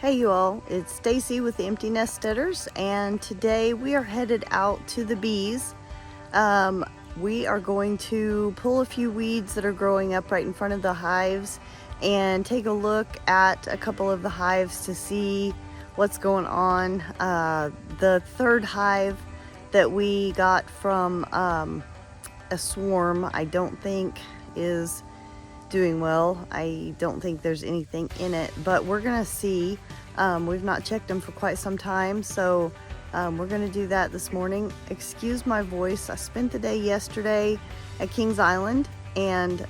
Hey you all, it's Stacy with the Empty Neststeaders, and today we are headed out to the bees. We are going to pull a few weeds that are growing up right in front of the hives and take a look at a couple of the hives to see what's going on. The third hive that we got from a swarm, I don't think is doing well. I don't think there's anything in it, but we're gonna see. We've not checked them for quite some time, so we're gonna do that this morning. Excuse my voice. I spent the day yesterday at Kings Island, and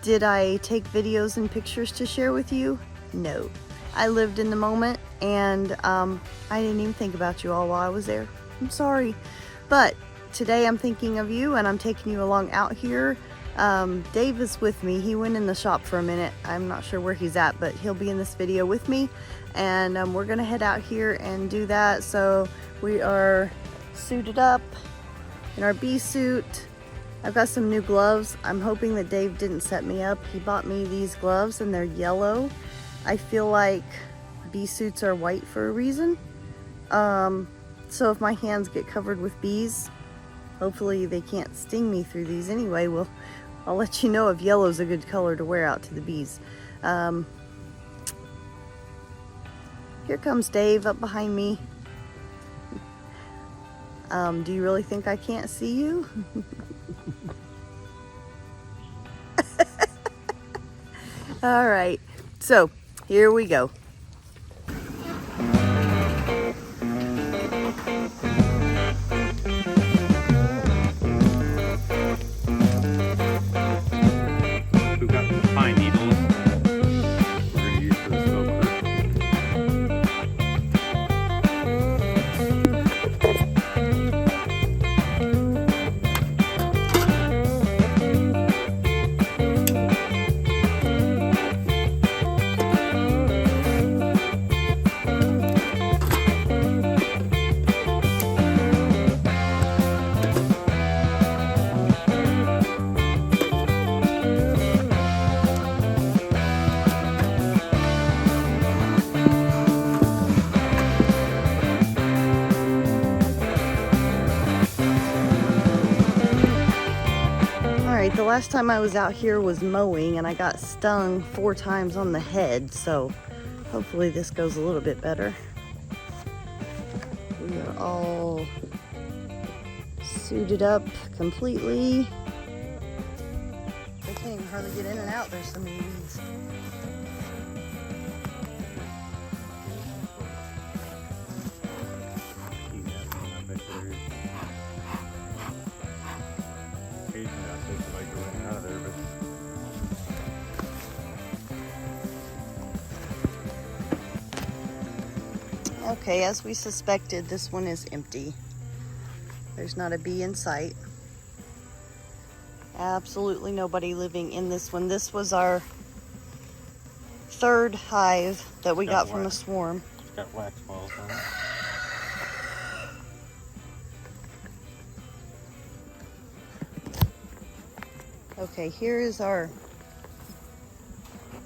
did I take videos and pictures to share with you? No. I lived in the moment, and I didn't even think about you all while I was there. I'm sorry. But today I'm thinking of you, and I'm taking you along out here. Dave is with me. He went in the shop for a minute. I'm not sure where he's at, but he'll be in this video with me, and we're gonna head out here and do that. So we are suited up in our bee suit. I've got some new gloves. I'm hoping that Dave didn't set me up. He bought me these gloves and they're yellow. I feel like bee suits are white for a reason. So if my hands get covered with bees, hopefully they can't sting me through these anyway. I'll let you know if yellow's a good color to wear out to the bees. Here comes Dave up behind me. Do you really think I can't see you? All right, so here we go. The last time I was out here was mowing, and I got stung 4 times on the head, so hopefully this goes a little bit better. We are all suited up completely. I can't even hardly get in and out. There's so many weeds. Okay, as we suspected, this one is empty. There's not a bee in sight. Absolutely nobody living in this one. This was our third hive that we got from a swarm. It's got wax balls on it. Okay, here is our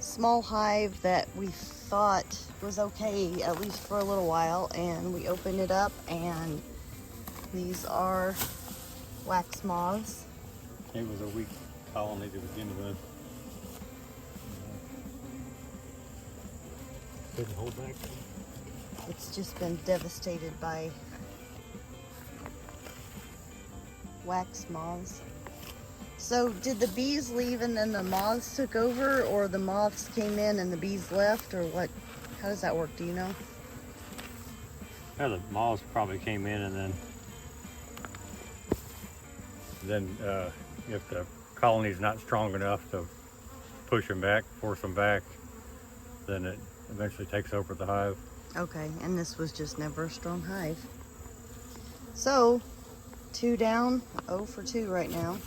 small hive that we thought was okay, at least for a little while, and we opened it up, and these are wax moths. It was a weak colony to begin with. Couldn't hold back. It's just been devastated by wax moths. So did the bees leave and then the moths took over, or the moths came in and the bees left, or what? How does that work? Do you know? Yeah, the moths probably came in, and then if the colony's not strong enough to push them back, force them back, then it eventually takes over the hive. Okay, and this was just never a strong hive. So 2 down, 0 for 2 right now.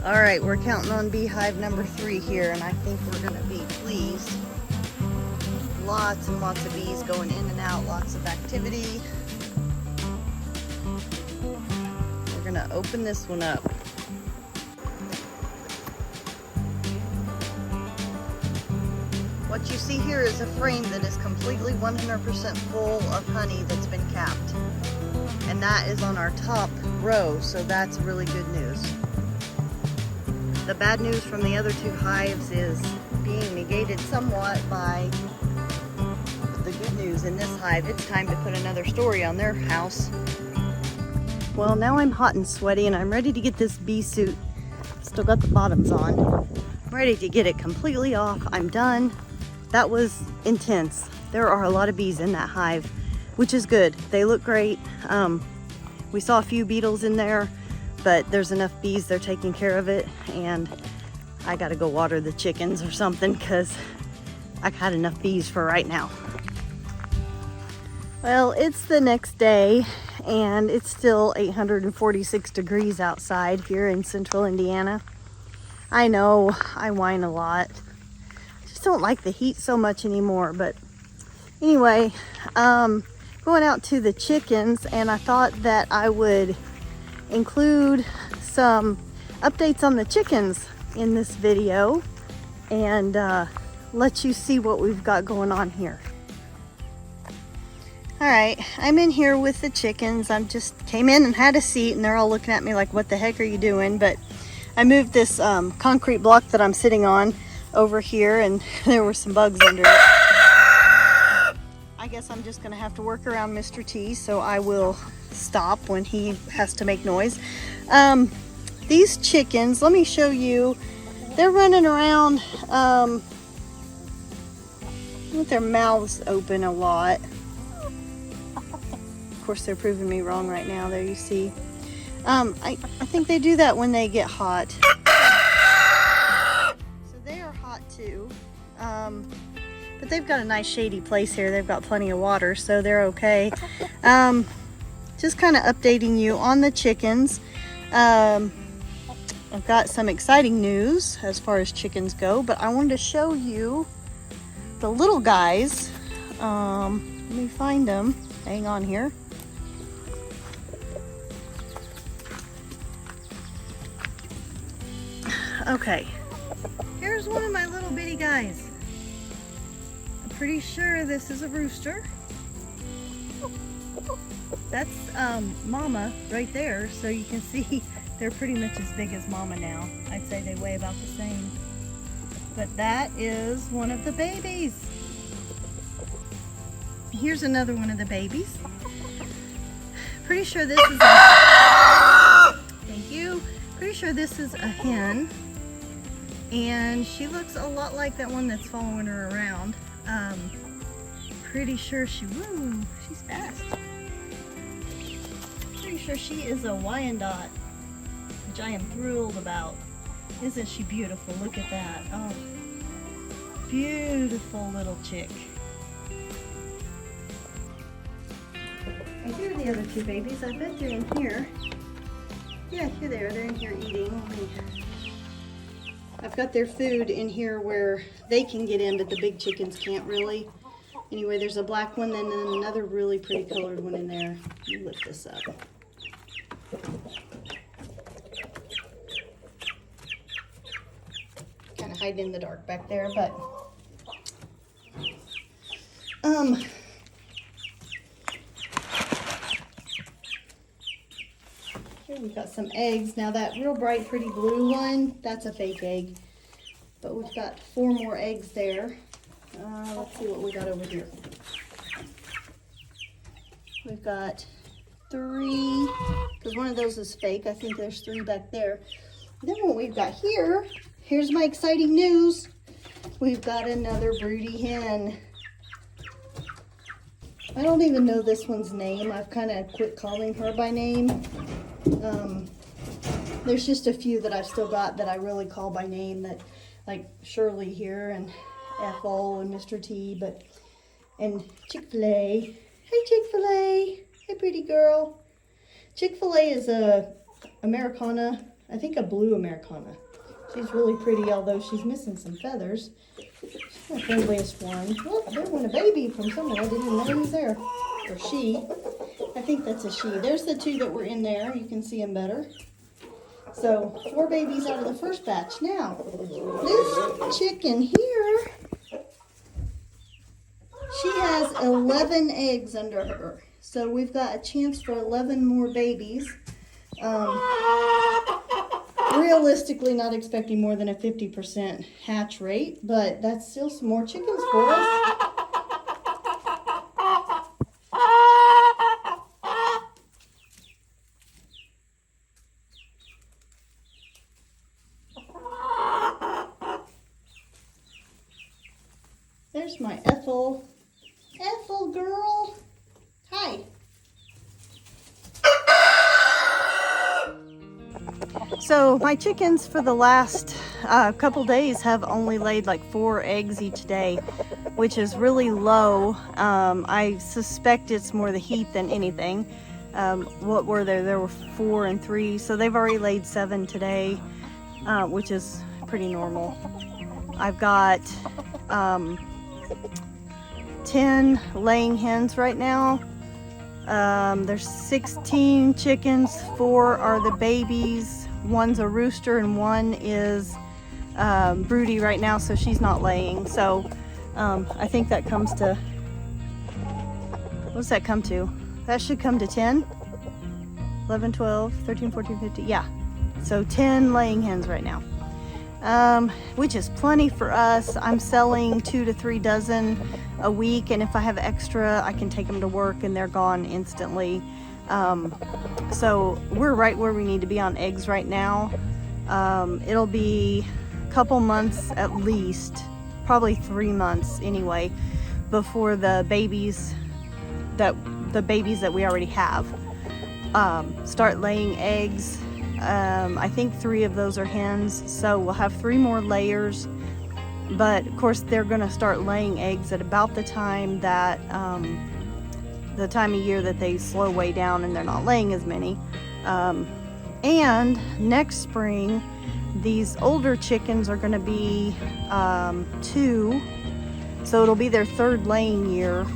All right, we're counting on beehive number 3 here, and I think we're gonna be pleased. Lots and lots of bees going in and out, lots of activity. We're gonna open this one up. What you see here is a frame that is completely 100% full of honey that's been capped. And that is on our top row, so that's really good news. The bad news from the other two hives is being negated somewhat by the good news in this hive. It's time to put another story on their house. Well, now I'm hot and sweaty and I'm ready to get this bee suit. Still got the bottoms on. I'm ready to get it completely off. I'm done. That was intense. There are a lot of bees in that hive, which is good. They look great. We saw a few beetles in there, but there's enough bees, they're taking care of it. And I gotta go water the chickens or something because I've had enough bees for right now. Well, it's the next day and it's still 846 degrees outside here in central Indiana. I know I whine a lot. I just don't like the heat so much anymore, but anyway, going out to the chickens, and I thought that I would include some updates on the chickens in this video and let you see what we've got going on here. All right, I'm in here with the chickens. I just came in and had a seat and they're all looking at me like, what the heck are you doing? But I moved this concrete block that I'm sitting on over here and there were some bugs under it. I guess I'm just gonna have to work around Mr. T, so I will stop when he has to make noise. These chickens, let me show you, they're running around with their mouths open a lot. Of course, they're proving me wrong right now. There you see. I think they do that when they get hot. So they are hot too. But they've got a nice shady place here. They've got plenty of water, so they're okay. Just kind of updating you on the chickens. I've got some exciting news as far as chickens go, but I wanted to show you the little guys. Let me find them. Hang on here. Okay, here's one of my little bitty guys. I'm pretty sure this is a rooster. That's mama right there, so you can see they're pretty much as big as mama now. I'd say they weigh about the same. But that is one of the babies. Here's another one of the babies. Pretty sure this is a... Thank you. Pretty sure this is a hen. And she looks a lot like that one that's following her around. Pretty sure woo, she's fast. Pretty sure she is a Wyandotte, which I am thrilled about. Isn't she beautiful? Look at that. Oh, beautiful little chick. And here are the other two babies. I bet they're in here. Yeah, here they are. They're in here eating. I've got their food in here where they can get in, but the big chickens can't really. Anyway, there's a black one and then another really pretty colored one in there. Let me lift this up. Kind of hiding in the dark back there, but here we've got some eggs. Now that real bright, pretty blue one, that's a fake egg. But we've got 4 more eggs there. Let's see what we got over here. We've got 3, because one of those is fake. I think there's 3 back there. And then what we've got here, here's my exciting news. We've got another broody hen. I don't even know this one's name. I've kind of quit calling her by name. There's just a few that I've still got that I really call by name, that like Shirley here and Ethel and Mr. T, and Chick-fil-A. Hey Chick-fil-A. Hey pretty girl. Chick-fil-A is a Americana, I think a blue Americana. She's really pretty, although she's missing some feathers. She's the friendliest one. Oh, there went a baby from somewhere. I didn't even know he was there. Or she. I think that's a she. There's the 2 that were in there. You can see them better. So 4 babies out of the first batch. Now, this chicken here 11 eggs under her. So we've got a chance for 11 more babies. Realistically not expecting more than a 50% hatch rate, but that's still some more chickens for us. There's my Ethel. Ethel girl. Hi. So my chickens for the last couple days have only laid like 4 eggs each day, which is really low. I suspect it's more the heat than anything. What were there? There were 4 and 3, so they've already laid 7 today, which is pretty normal. I've got 10 laying hens right now. There's 16 chickens, 4 are the babies, 1's a rooster and 1 is broody right now, so she's not laying. So I think that comes to, what's that come to? That should come to 10, 11, 12, 13, 14, 15, yeah. So 10 laying hens right now, which is plenty for us. I'm selling 2 to 3 dozen a week, and if I have extra, I can take them to work and they're gone instantly. So we're right where we need to be on eggs right now. It'll be a couple months at least, probably 3 months anyway, before the babies that we already have start laying eggs. I think 3 of those are hens, so we'll have 3 more layers. But of course they're going to start laying eggs at about the time that the time of year that they slow way down and they're not laying as many. And next spring these older chickens are going to be 2, so it'll be their 3rd laying year.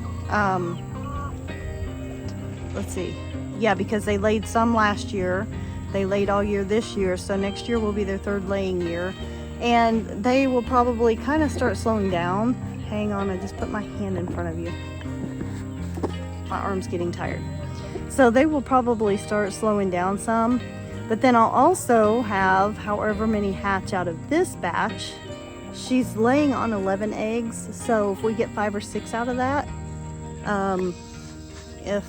Let's see, yeah, because they laid some last year, they laid all year this year, so next year will be their 3rd laying year. And they will probably kind of start slowing down. Hang on, I just put my hand in front of you. My arm's getting tired. So they will probably start slowing down some. But then I'll also have however many hatch out of this batch. She's laying on 11 eggs. So if we get 5 or 6 out of that, if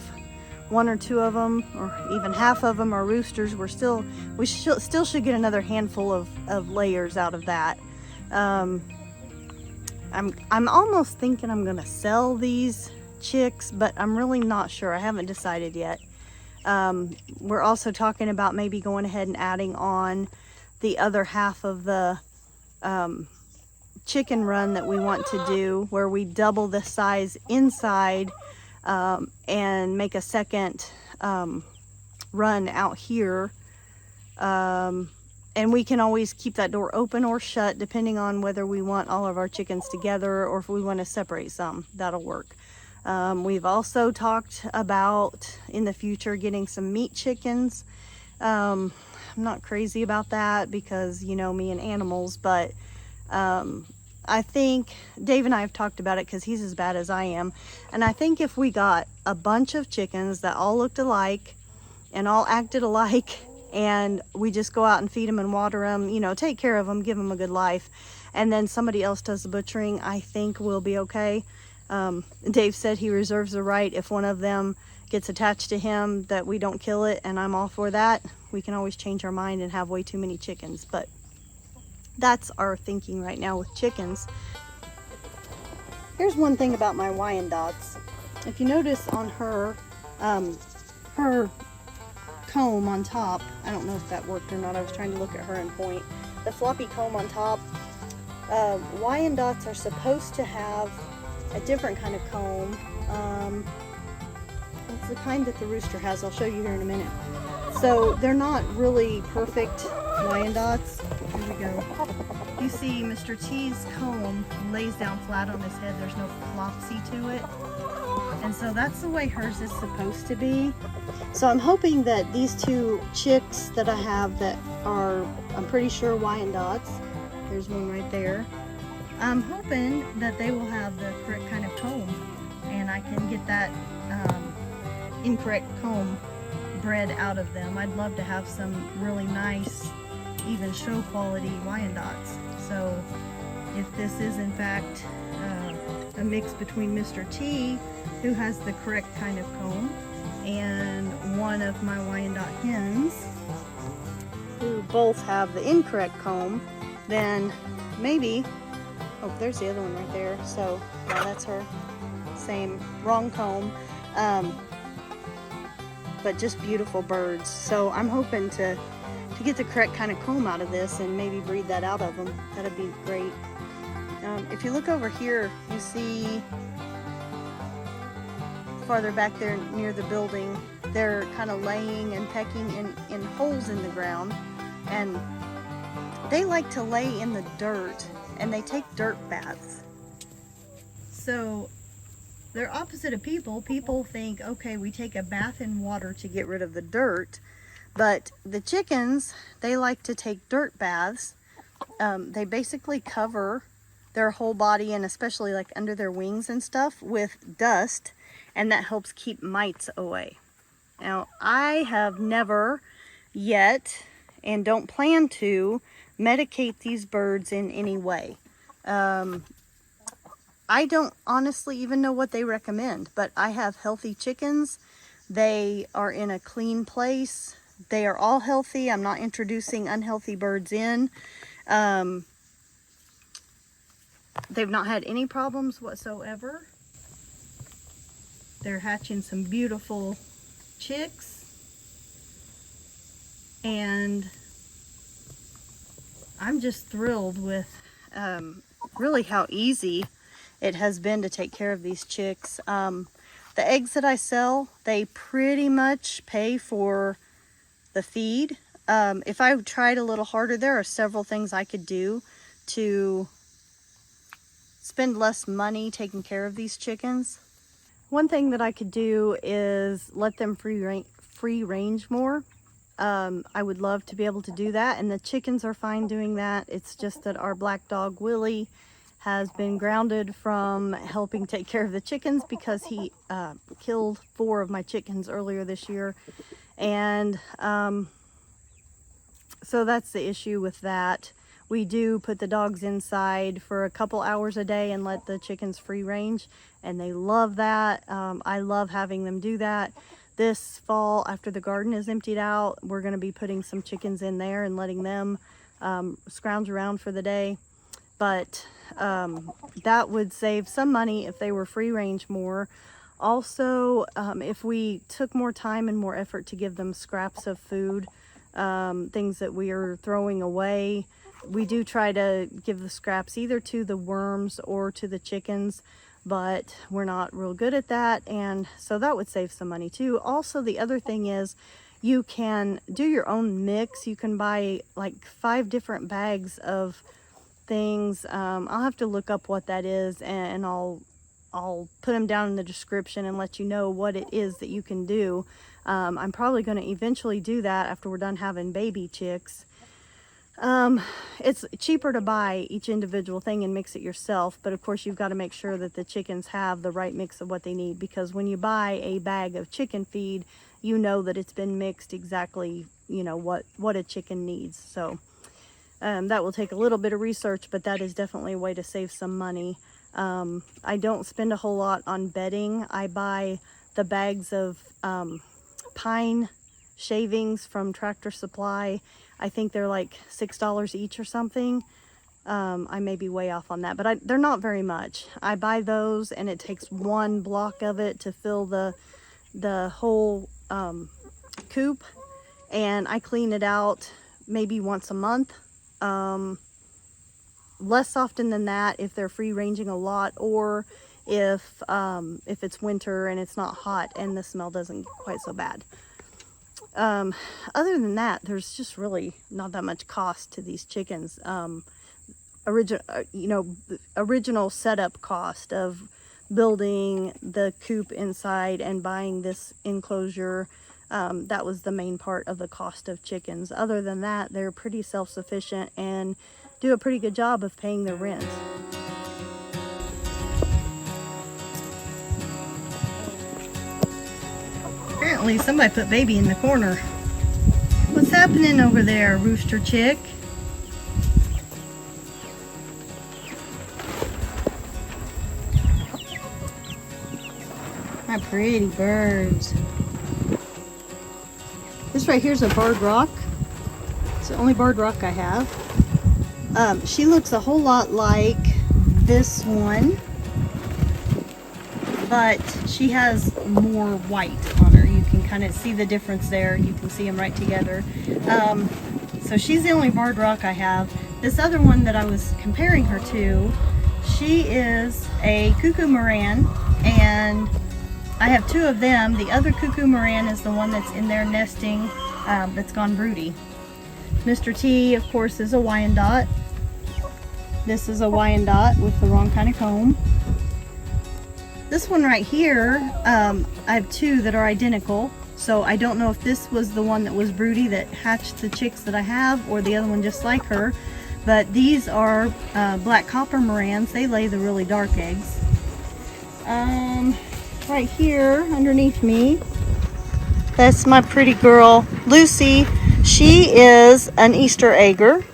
1 or 2 of them, or even half of them are roosters, we still should get another handful of layers out of that. I'm almost thinking I'm gonna sell these chicks, but I'm really not sure. I haven't decided yet. We're also talking about maybe going ahead and adding on the other half of the chicken run that we want to do, where we double the size inside and make a second run out here. And we can always keep that door open or shut depending on whether we want all of our chickens together or if we want to separate some. That'll work. We've also talked about in the future getting some meat chickens. I'm not crazy about that because you know me and animals, but I think Dave and I have talked about it because he's as bad as I am. And I think if we got a bunch of chickens that all looked alike and all acted alike, and we just go out and feed them and water them, you know, take care of them, give them a good life, and then somebody else does the butchering, I think we'll be okay. Dave said he reserves the right if one of them gets attached to him that we don't kill it, and I'm all for that. We can always change our mind and have way too many chickens, but that's our thinking right now with chickens. Here's one thing about my Wyandottes. If you notice on her, her comb on top, I don't know if that worked or not, I was trying to look at her and point. The floppy comb on top, Wyandottes are supposed to have a different kind of comb. It's the kind that the rooster has. I'll show you here in a minute. So they're not really perfect Wyandottes. Here we go. You see Mr. T's comb lays down flat on his head. There's no flopsy to it. And so that's the way hers is supposed to be. So I'm hoping that these 2 chicks that I have that are, I'm pretty sure Wyandottes, there's one right there, I'm hoping that they will have the correct kind of comb. And and I can get that incorrect comb bred out of them. I'd love to have some really nice, even show quality Wyandottes. So if this is in fact a mix between Mr. T, who has the correct kind of comb, and one of my Wyandotte hens, who both have the incorrect comb, then maybe, oh, there's the other one right there. So yeah, that's her, same, wrong comb, but just beautiful birds. So I'm hoping to get the correct kind of comb out of this and maybe breed that out of them. That'd be great. If you look over here, you see farther back there near the building, they're kind of laying and pecking in holes in the ground, and they like to lay in the dirt, and they take dirt baths. So they're opposite of people. People think, okay, we take a bath in water to get rid of the dirt, but the chickens, they like to take dirt baths. They basically cover their whole body, and especially like under their wings and stuff, with dust, and that helps keep mites away. Now, I have never yet, and don't plan to, medicate these birds in any way. I don't honestly even know what they recommend, but I have healthy chickens. They are in a clean place. They are all healthy. I'm not introducing unhealthy birds in. They've not had any problems whatsoever. They're hatching some beautiful chicks, and I'm just thrilled with really how easy it has been to take care of these chicks. The eggs that I sell, they pretty much pay for the feed. If I tried a little harder, there are several things I could do to spend less money taking care of these chickens. One thing that I could do is let them free range more. I would love to be able to do that, and the chickens are fine doing that. It's just that our black dog Willie has been grounded from helping take care of the chickens because he killed 4 of my chickens earlier this year, and so that's the issue with that. We do put the dogs inside for a couple hours a day and let the chickens free range, and they love that. I love having them do that. This fall, after the garden is emptied out, we're going to be putting some chickens in there and letting them scrounge around for the day. But that would save some money if they were free range more. Also, if we took more time and more effort to give them scraps of food, things that we are throwing away, we do try to give the scraps either to the worms or to the chickens, but we're not real good at that, and so that would save some money too. Also, the other thing is you can do your own mix. You can buy like 5 different bags of things. I'll have to look up what that is, and I'll put them down in the description and let you know what it is that you can do. I'm probably going to eventually do that after we're done having baby chicks. It's cheaper to buy each individual thing and mix it yourself, but of course you've got to make sure that the chickens have the right mix of what they need, because when you buy a bag of chicken feed, you know that it's been mixed exactly, you know, what a chicken needs. So that will take a little bit of research, but that is definitely a way to save some money. I don't spend a whole lot on bedding. I buy the bags of pine shavings from Tractor Supply. I think they're like $6 each or something. I may be way off on that, but they're not very much. I buy those, and it takes 1 block of it to fill the whole coop, and I clean it out maybe once a month. Less often than that if they're free ranging a lot, or if it's winter and it's not hot and the smell doesn't get quite so bad. Other than that, there's just really not that much cost to these chickens. Original setup cost of building the coop inside and buying this enclosure, that was the main part of the cost of chickens. Other than that, they're pretty self-sufficient and do a pretty good job of paying their rent. Apparently somebody put baby in the corner. What's happening over there, rooster chick? My pretty birds. This right here is a barred rock. It's the only barred rock I have. She looks a whole lot like this one, but she has more white on her. You can kind of see the difference there. You can see them right together. So she's the only barred rock I have. This other one that I was comparing her to, she is a cuckoo moran, and I have two of them. The other cuckoo moran is the one that's in there nesting, that's gone broody. Mr. T, of course, is a Wyandotte. This is a Wyandotte with the wrong kind of comb. This one right here, I have two that are identical, so I don't know if this was the one that was broody that hatched the chicks that I have, or the other one just like her. But these are black copper morans. They lay the really dark eggs. Right here underneath me, that's my pretty girl Lucy. She is an Easter egger.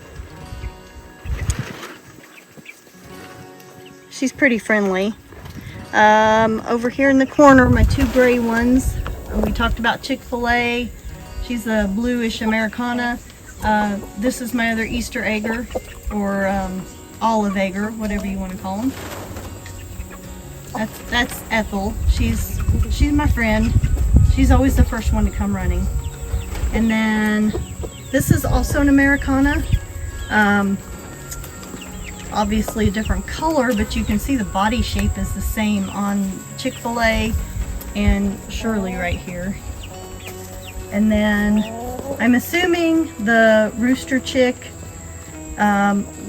She's pretty friendly. Over here in the corner, my two gray ones, we talked about Chick-fil-A. She's a bluish Americana. This is my other Easter egger, or olive egger, whatever you want to call them. That's Ethel. She's my friend. She's always the first one to come running. And then this is also an Americana. Obviously a different color, but you can see the body shape is the same on Chick-fil-A and Shirley right here. And then I'm assuming the rooster chick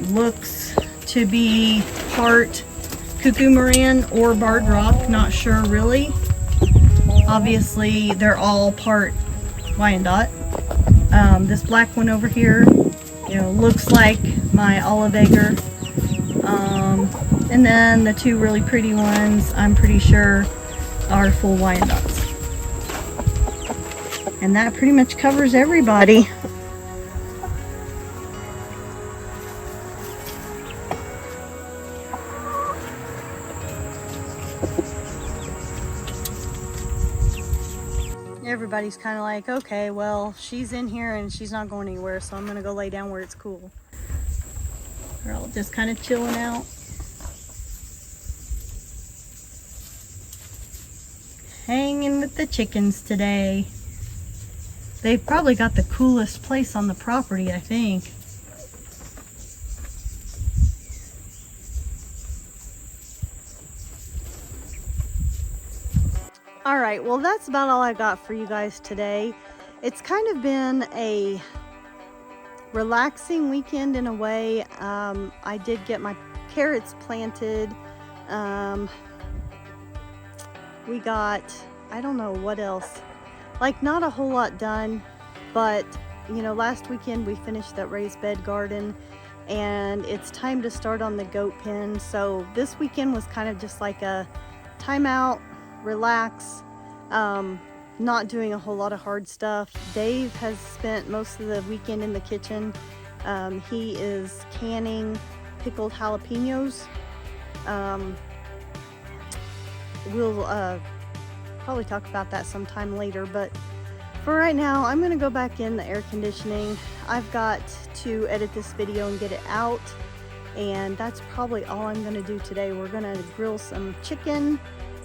looks to be part cuckoo moran or barred rock, not sure really. Obviously they're all part Wyandotte. This black one over here, looks like my olive egger. And then the two really pretty ones, I'm pretty sure, are full Wyandottes. And that pretty much covers everybody. Everybody's kind of like, okay, well, she's in here and she's not going anywhere, so I'm going to go lay down where it's cool. They're all just kind of chilling out. Hanging with the chickens today. They've probably got the coolest place on the property, I think. All right, well, that's about all I got for you guys today. It's kind of been a relaxing weekend in a way. I did get my carrots planted. We got, I don't know what else, like not a whole lot done, but last weekend we finished that raised bed garden, and it's time to start on the goat pen. So this weekend was kind of just like a timeout, relax, not doing a whole lot of hard stuff. Dave has spent most of the weekend in the kitchen. He is canning pickled jalapenos. We'll probably talk about that sometime later, but for right now I'm gonna go back in the air conditioning. I've got to edit this video and get it out, and that's probably all I'm gonna do today. We're gonna grill some chicken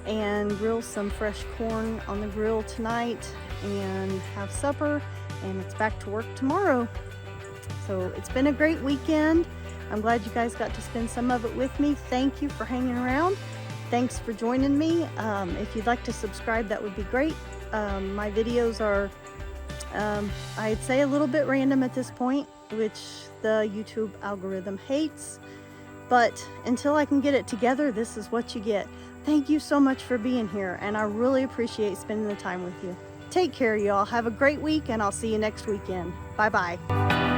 and grill some fresh corn on the grill tonight and have supper, and it's back to work tomorrow. So it's been a great weekend. I'm glad you guys got to spend some of it with me. Thank you for hanging around. Thanks for joining me. If you'd like to subscribe, that would be great. My videos are, I'd say, a little bit random at this point, which the YouTube algorithm hates. But until I can get it together, this is what you get. Thank you so much for being here, and I really appreciate spending the time with you. Take care, y'all. Have a great week, and I'll see you next weekend. Bye-bye.